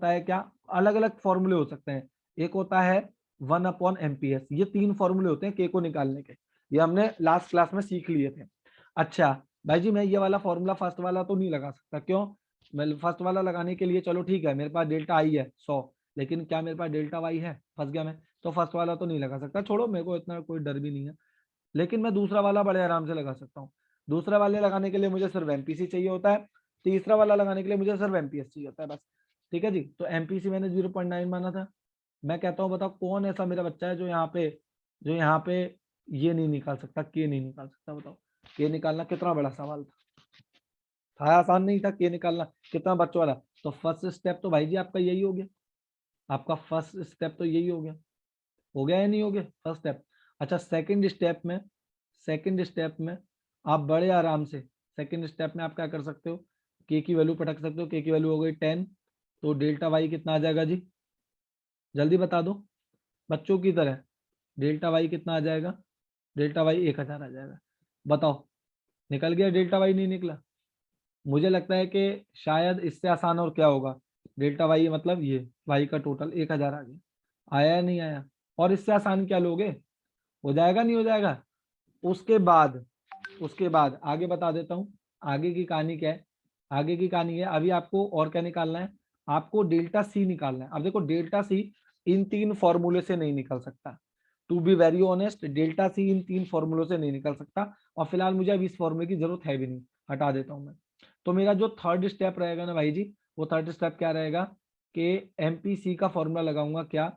है क्या, अलग अलग फॉर्मूले हो सकते हैं, एक होता है 1/एमपीएस। ये 3 फॉर्मूले होते हैं के को निकालने के, ये हमने लास्ट क्लास में सीख लिए थे। अच्छा भाई जी, मैं ये वाला फॉर्मूला फर्स्ट वाला तो नहीं लगा सकता, क्यों? मैं फर्स्ट वाला लगाने के लिए, चलो ठीक है, मेरे पास डेल्टा आई है 100, लेकिन क्या मेरे पास डेल्टा वाई है? फंस गया मैं, तो फर्स्ट वाला तो नहीं लगा सकता, छोड़ो, मेरे को इतना कोई डर भी नहीं है। लेकिन मैं दूसरा वाला बड़े आराम से लगा सकता हूँ। दूसरा वाले लगाने के लिए मुझे सिर्फ एमपीसी चाहिए होता है, तीसरा वाला लगाने के लिए मुझे सिर्फ एमपीएस चाहिए होता है, बस। ठीक है जी, तो एमपीसी मैंने 0.9 माना था। मैं कहता हूँ बताओ कौन ऐसा मेरा बच्चा है जो यहाँ पे ये नहीं निकाल सकता, के नहीं निकाल सकता? बताओ, के निकालना कितना बड़ा सवाल था आसान नहीं था के निकालना, कितना बच्चों वाला। तो फर्स्ट स्टेप तो भाई जी आपका यही हो गया, आपका फर्स्ट स्टेप तो यही हो गया या नहीं हो गया फर्स्ट स्टेप? अच्छा, सेकंड स्टेप में आप बड़े आराम से, सेकंड स्टेप में आप क्या कर सकते हो, के की वैल्यू पटक सकते हो। के की वैल्यू हो गई 10, तो डेल्टा वाई कितना आ जाएगा जी? जल्दी बता दो बच्चों की तरह, डेल्टा वाई कितना आ जाएगा? डेल्टा वाई 1000 आ जाएगा। बताओ, निकल गया डेल्टा वाई? नहीं निकला? मुझे लगता है कि शायद इससे आसान और क्या होगा, डेल्टा वाई मतलब ये वाई का टोटल 1000 आ गया। आया या नहीं आया? और इससे आसान क्या लोगे? हो जाएगा नहीं हो जाएगा? उसके बाद आगे बता देता हूँ, आगे की कहानी क्या है। आगे की कहानी है, अभी आपको और क्या निकालना है, आपको डेल्टा सी निकालना है। अब देखो, डेल्टा सी इन 3 फॉर्मूले से नहीं निकल सकता, to be very honest, delta C इन 3 फॉर्मूलों से नहीं निकल सकता, और फिलहाल मुझे अब इस फॉर्मूले की जरूरत है भी नहीं, हटा देता हूँ मैं। तो मेरा जो थर्ड स्टेप रहेगा ना भाई जी, वो थर्ड स्टेप क्या रहेगा कि एमपीसी का फॉर्मूला लगाऊंगा, क्या?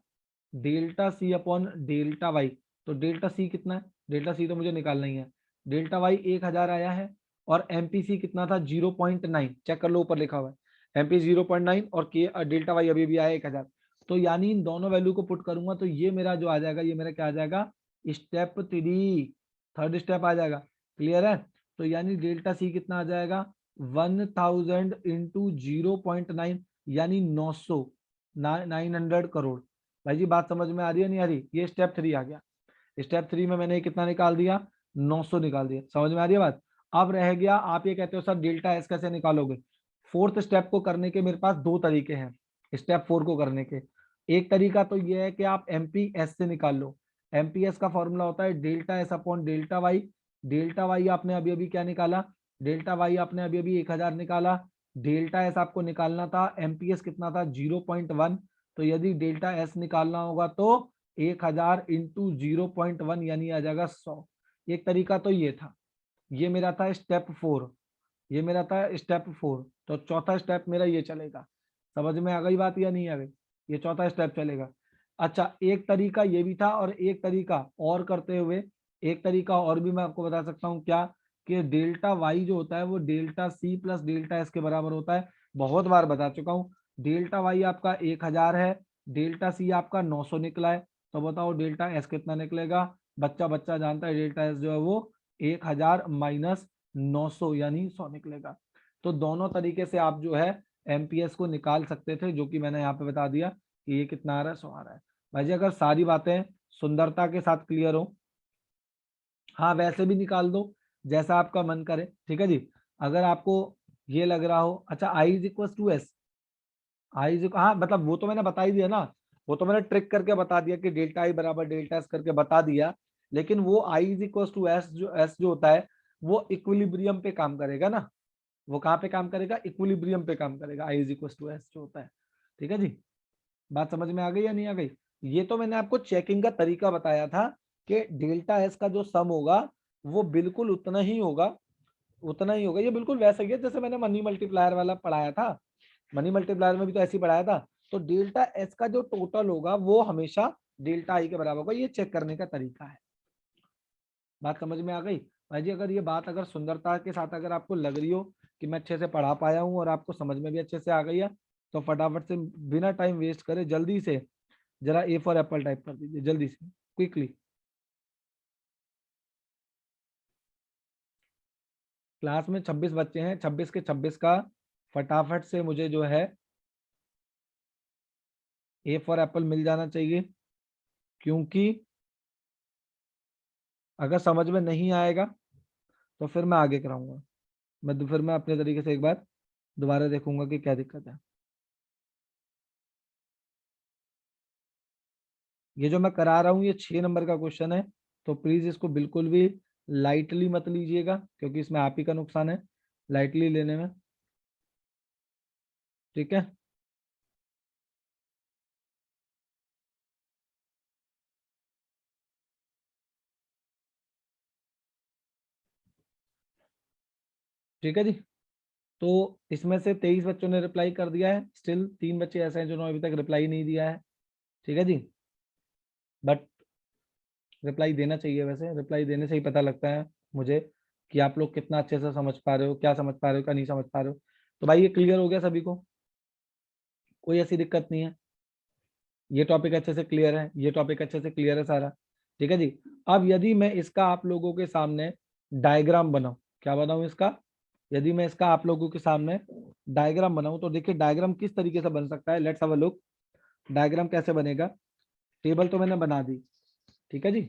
Delta C upon delta Y. तो डेल्टा सी कितना है? डेल्टा सी तो मुझे निकालना ही है। डेल्टा वाई 1000 आया है, और एमपीसी कितना था? 0.9, चेक कर लो, ऊपर लिखा हुआ है एमपी 0.9, और के डेल्टा वाई अभी भी आया 1000। तो यानी इन दोनों वैल्यू को पुट करूंगा तो ये मेरा जो आ जाएगा, ये मेरा क्या आ जाएगा? स्टेप 3, थर्ड स्टेप आ जाएगा। क्लियर है? तो यानी डेल्टा सी कितना आ जाएगा? 1000 इंटू 0.9, यानी 900, 900 करोड़। भाई जी बात समझ में आ रही है नहीं आ रही? ये स्टेप 3 आ गया। स्टेप 3 में मैंने कितना निकाल दिया? 900 निकाल दिया। समझ में आ रही है बात? अब रह गया, आप ये कहते हो सर डेल्टा एस कैसे निकालोगे? फोर्थ स्टेप को करने के मेरे पास 2 तरीके हैं, स्टेप 4 को करने के। एक तरीका तो ये है कि आप एमपीएस से निकाल लो। एमपीएस का फॉर्मूला होता है delta S upon delta Y. Delta Y आपने अभी अभी क्या निकाला? डेल्टा वाई आपने अभी अभी 1000 निकाला। डेल्टा एस आपको निकालना था, एमपीएस कितना था? 0.1। तो यदि डेल्टा एस निकालना होगा तो 1000 इंटू 0.1, यानी आ जाएगा 100। एक तरीका तो ये था, ये मेरा था स्टेप 4, ये मेरा था स्टेप 4। तो चौथा स्टेप मेरा ये चलेगा। समझ में आ गई बात या नहीं आ गई? ये चौथा स्टेप चलेगा। अच्छा, एक तरीका ये भी था, और एक तरीका और करते हुए, एक तरीका और भी मैं आपको बता सकता हूँ, क्या? कि डेल्टा वाई जो होता है वो delta C plus delta S के बराबर होता है। बहुत बार बता चुका हूँ। डेल्टा वाई आपका 1000 है, डेल्टा सी आपका 900 निकला है, तो बताओ डेल्टा एस कितना निकलेगा? बच्चा बच्चा जानता है डेल्टा एस जो है वो 1000 माइनस 900 यानी 100 निकलेगा। तो दोनों तरीके से आप जो है एमपीएस को निकाल सकते थे, जो कि मैंने यहाँ पे बता दिया कि ये कितना आ रहा है, 100 आ रहा है। भाई जी अगर सारी बातें सुंदरता के साथ क्लियर हो, हाँ वैसे भी निकाल दो, जैसा आपका मन करे। ठीक है जी, अगर आपको ये लग रहा हो, अच्छा I is equal to S, I is, हाँ मतलब वो तो मैंने बता ही दिया ना, वो तो मैंने ट्रिक करके बता दिया कि डेल्टा आई बराबर डेल्टा एस करके बता दिया। लेकिन वो आई इज इक्वल टू एस जो होता है वो इक्विलिब्रियम पे काम करेगा ना, वो कहाँ पे काम करेगा? इक्विलिब्रियम पे काम करेगा, आई इज इक्वल टू एस जो होता है। ठीक है जी, बात समझ में आ गई या नहीं आ गई? ये तो मैंने आपको चेकिंग का तरीका बताया था कि डेल्टा एस का जो सम होगा वो बिल्कुल उतना ही होगा, उतना ही होगा। ये बिल्कुल वैसा ही है जैसे मैंने मनी मल्टीप्लायर वाला पढ़ाया था, मनी मल्टीप्लायर में भी तो ऐसे ही पढ़ाया था। तो डेल्टा एस का जो टोटल होगा वो हमेशा डेल्टा आई के बराबर होगा, ये चेक करने का तरीका है। बात समझ में आ गई? भाई जी अगर ये बात अगर सुंदरता के साथ अगर आपको लग रही हो कि मैं अच्छे से पढ़ा पाया हूँ और आपको समझ में भी अच्छे से आ गई है, तो फटाफट से बिना टाइम वेस्ट करे जल्दी से जरा ए फॉर एप्पल टाइप कर दीजिए, जल्दी से, क्विकली। क्लास में 26 बच्चे हैं, 26 के 26 का फटाफट से मुझे जो है ए फॉर एप्पल मिल जाना चाहिए, क्योंकि अगर समझ में नहीं आएगा तो फिर मैं आगे कराऊंगा। फिर मैं अपने तरीके से एक बार दोबारा देखूंगा कि क्या दिक्कत है। ये जो मैं करा रहा हूँ ये 6 नंबर का क्वेश्चन है, तो प्लीज इसको बिल्कुल भी लाइटली मत लीजिएगा, क्योंकि इसमें आप ही का नुकसान है लाइटली लेने में। ठीक है, ठीक है जी। तो इसमें से 23 बच्चों ने रिप्लाई कर दिया है, स्टिल 3 बच्चे ऐसे हैं जिन्होंने अभी तक रिप्लाई नहीं दिया है। ठीक है जी, बट रिप्लाई देना चाहिए, वैसे रिप्लाई देने से ही पता लगता है मुझे कि आप लोग कितना अच्छे से समझ पा रहे हो, क्या समझ पा रहे हो, क्या नहीं समझ पा रहे हो। तो भाई ये क्लियर हो गया सभी को, कोई ऐसी दिक्कत नहीं है, ये टॉपिक अच्छे से क्लियर है, ये टॉपिक अच्छे से क्लियर है सारा। ठीक है जी। अब यदि मैं इसका आप लोगों के सामने डायग्राम बनाऊं, क्या बनाऊं इसका, यदि मैं इसका आप लोगों के सामने डायग्राम बनाऊं, तो देखिए डायग्राम किस तरीके से बन सकता है, let's have a look. Diagram कैसे बनेगा, टेबल तो मैंने बना दी, ठीक है जी,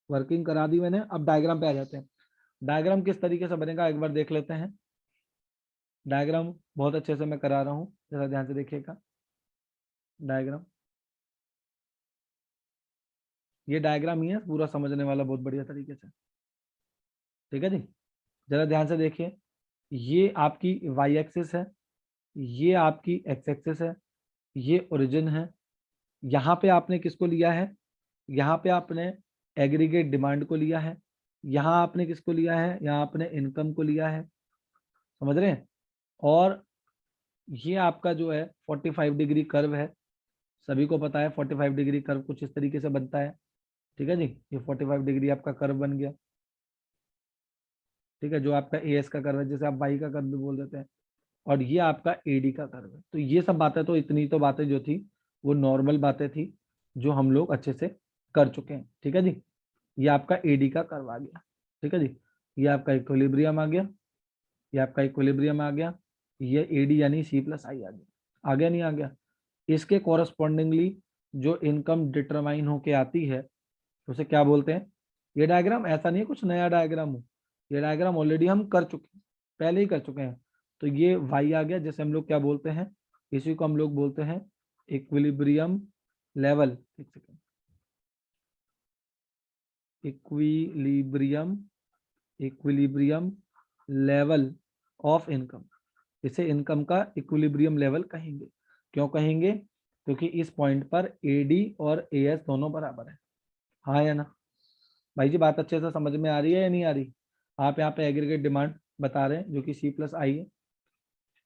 वर्किंग करा दी मैंने, अब डायग्राम पे आ जाते हैं। डायग्राम किस तरीके से बनेगा एक बार देख लेते हैं। डायग्राम बहुत अच्छे से मैं करा रहा हूँ, जरा ध्यान से देखिएगा। डायग्राम, ये डायग्राम ही है पूरा समझने वाला बहुत बढ़िया तरीके से। ठीक है जी, जरा ध्यान से देखिए। ये आपकी वाई एक्सिस है, ये आपकी एक्स एक्सिस है, ये ओरिजिन है। यहाँ पे आपने किसको लिया है, यहाँ पे आपने एग्रीगेट डिमांड को लिया है, यहाँ आपने किसको लिया है, यहाँ आपने इनकम को लिया है, समझ रहे हैं। और ये आपका जो है 45 डिग्री कर्व है, सभी को पता है 45 डिग्री कर्व कुछ इस तरीके से बनता है। ठीक है जी, ये 45 डिग्री आपका कर्व बन गया। ठीक है, जो आपका ए एस का कर्व है, जैसे आप वाई का कर्व भी बोल देते हैं, और ये आपका एडी का कर्व है। तो ये सब बातें, तो इतनी तो बातें जो थी वो नॉर्मल बातें थी जो हम लोग अच्छे से कर चुके हैं। ठीक है जी, ये आपका एडी का कर्व आ गया। ठीक है जी, ये आपका इक्विलिब्रियम आ गया, ये आपका इक्विलिब्रियम आ गया, ये एडी यानी सी प्लस आई आ गया नहीं आ गया। इसके कॉरस्पॉन्डिंगली जो इनकम डिटरमाइन होके आती है उसे क्या बोलते हैं। ये डायग्राम ऐसा नहीं है कुछ नया डायग्राम हो, ये डायग्राम ऑलरेडी हम कर चुके हैं, पहले ही कर चुके हैं। तो ये वाई आ गया, जैसे हम लोग क्या बोलते हैं, इसी को हम लोग बोलते हैं इक्विलिब्रियम लेवल। एक second, equilibrium, equilibrium level of income. इसे इनकम का इक्विलिब्रियम लेवल कहेंगे। क्यों कहेंगे, क्योंकि इस पॉइंट पर एडी और एएस दोनों बराबर है। हाँ या ना भाई जी, बात अच्छे से समझ में आ रही है या नहीं आ रही। आप यहाँ पे एग्रीगेट डिमांड बता रहे हैं जो कि सी प्लस आई है।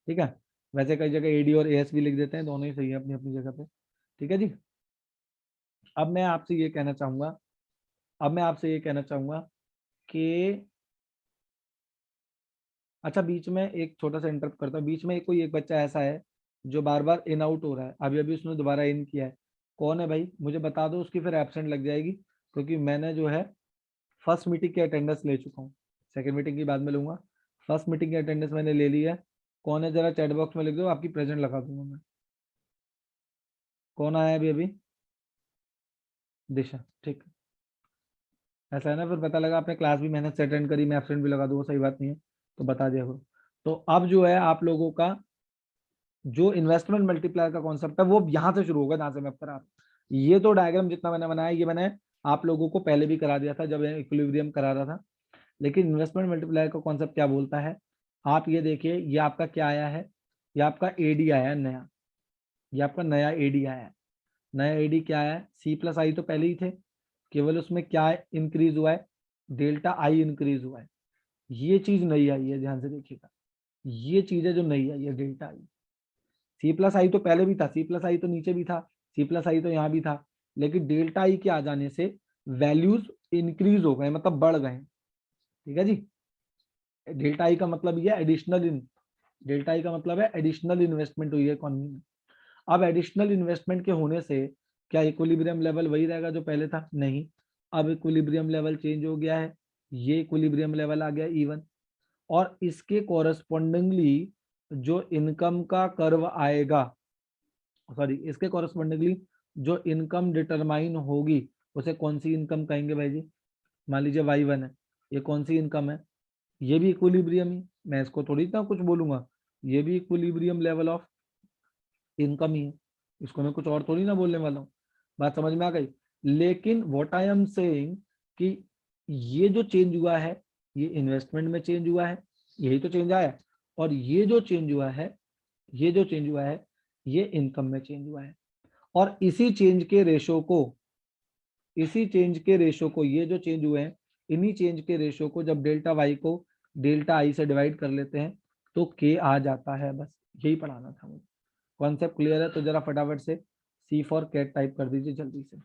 ठीक है, वैसे कई जगह एडी और एएस भी लिख देते हैं, दोनों ही सही है अपनी अपनी जगह पे। ठीक है जी, अब मैं आपसे ये कहना चाहूंगा, अब मैं आपसे ये कहना चाहूंगा कि अच्छा, बीच में एक छोटा सा इंटरप्ट करता हूँ। बीच में कोई एक बच्चा ऐसा है जो बार बार इन आउट हो रहा है, अभी अभी उसने दोबारा इन किया है। कौन है भाई, मुझे बता दो, उसकी फिर एब्सेंट लग जाएगी, क्योंकि मैंने जो है फर्स्ट मीटिंग की अटेंडेंस ले चुका हूँ, सेकंड मीटिंग की बाद में लूंगा। फर्स्ट मीटिंग की अटेंडेंस मैंने ले ली है। कौन है, जरा चैट बॉक्स में लिख दो, आपकी प्रेजेंट लगा दूंगा मैं। कौन आया अभी अभी, दिशा, ठीक। ऐसा है ना, फिर पता लगा आपने क्लास भी मेहनत से अटेंड करी, मैं एब्सेंट भी लगा दूंगा, सही बात नहीं है, तो बता दिया करो। तो अब जो है आप लोगों का जो इन्वेस्टमेंट मल्टीप्लायर का कॉन्सेप्ट है वो यहाँ से शुरू होगा, जहाँ से मैं करा रहा हूँ। ये तो डायग्राम जितना मैंने बनाया ये मैंने आप लोगों को पहले भी करा दिया था जब इक्विलिब्रियम करा रहा था। लेकिन इन्वेस्टमेंट मल्टीप्लायर का कॉन्सेप्ट क्या बोलता है, आप ये देखिए, ये आपका क्या आया है, ये आपका एडी आया है नया, ये आपका नया एडी आया है। नया एडी क्या है, सी प्लस आई तो पहले ही थे, केवल उसमें क्या इंक्रीज हुआ है, डेल्टा आई इंक्रीज हुआ है। ये चीज नई आई है, ध्यान से देखिएगा, ये चीज है जो नई आई है, डेल्टा आई। सी प्लस आई तो पहले भी था, सी प्लस आई तो नीचे भी था, सी प्लस आई तो यहाँ भी था, लेकिन डेल्टा आई के आ जाने से वैल्यूज इंक्रीज हो गए, मतलब बढ़ गए। ठीक है जी, डेल्टा आई का मतलब ये एडिशनल इन, डेल्टा आई का मतलब है एडिशनल इन्वेस्टमेंट हुई है इकोनॉमी में। अब एडिशनल इन्वेस्टमेंट के होने से क्या इक्विलिब्रियम लेवल वही रहेगा जो पहले था? नहीं, अब इक्विलिब्रियम लेवल चेंज हो गया है, ये इक्विलिब्रियम लेवल आ गया इवन, और इसके कॉरस्पॉन्डिंगली जो इनकम का कर्व आएगा, सॉरी, इसके कॉरस्पॉन्डिंगली जो इनकम डिटरमाइन होगी उसे कौन सी इनकम कहेंगे भाई जी? मान लीजिए y1 है, ये कौन सी इनकम है? ये भी इक्विलिब्रियम ही, मैं इसको थोड़ी ना कुछ बोलूंगा, ये भी इक्विलिब्रियम लेवल ऑफ इनकम ही है, इसको मैं कुछ और थोड़ी ना बोलने वाला हूँ। बात समझ में आ गई? लेकिन व्हाट आई एम सेइंग कि ये जो चेंज हुआ है ये इन्वेस्टमेंट में चेंज हुआ है, यही तो चेंज आया है, और ये जो चेंज हुआ है, ये जो चेंज हुआ है ये इनकम में चेंज हुआ है। और इसी चेंज के रेशो को, इसी चेंज के रेशो को, ये जो चेंज हुए हैं इन्हीं चेंज के रेशो को जब डेल्टा वाई को डेल्टा आई से डिवाइड कर लेते हैं तो के आ जाता है। बस यही पढ़ाना था मुझे। कॉन्सेप्ट क्लियर है तो जरा फटाफट से सी फॉर कैट टाइप कर दीजिए जल्दी से।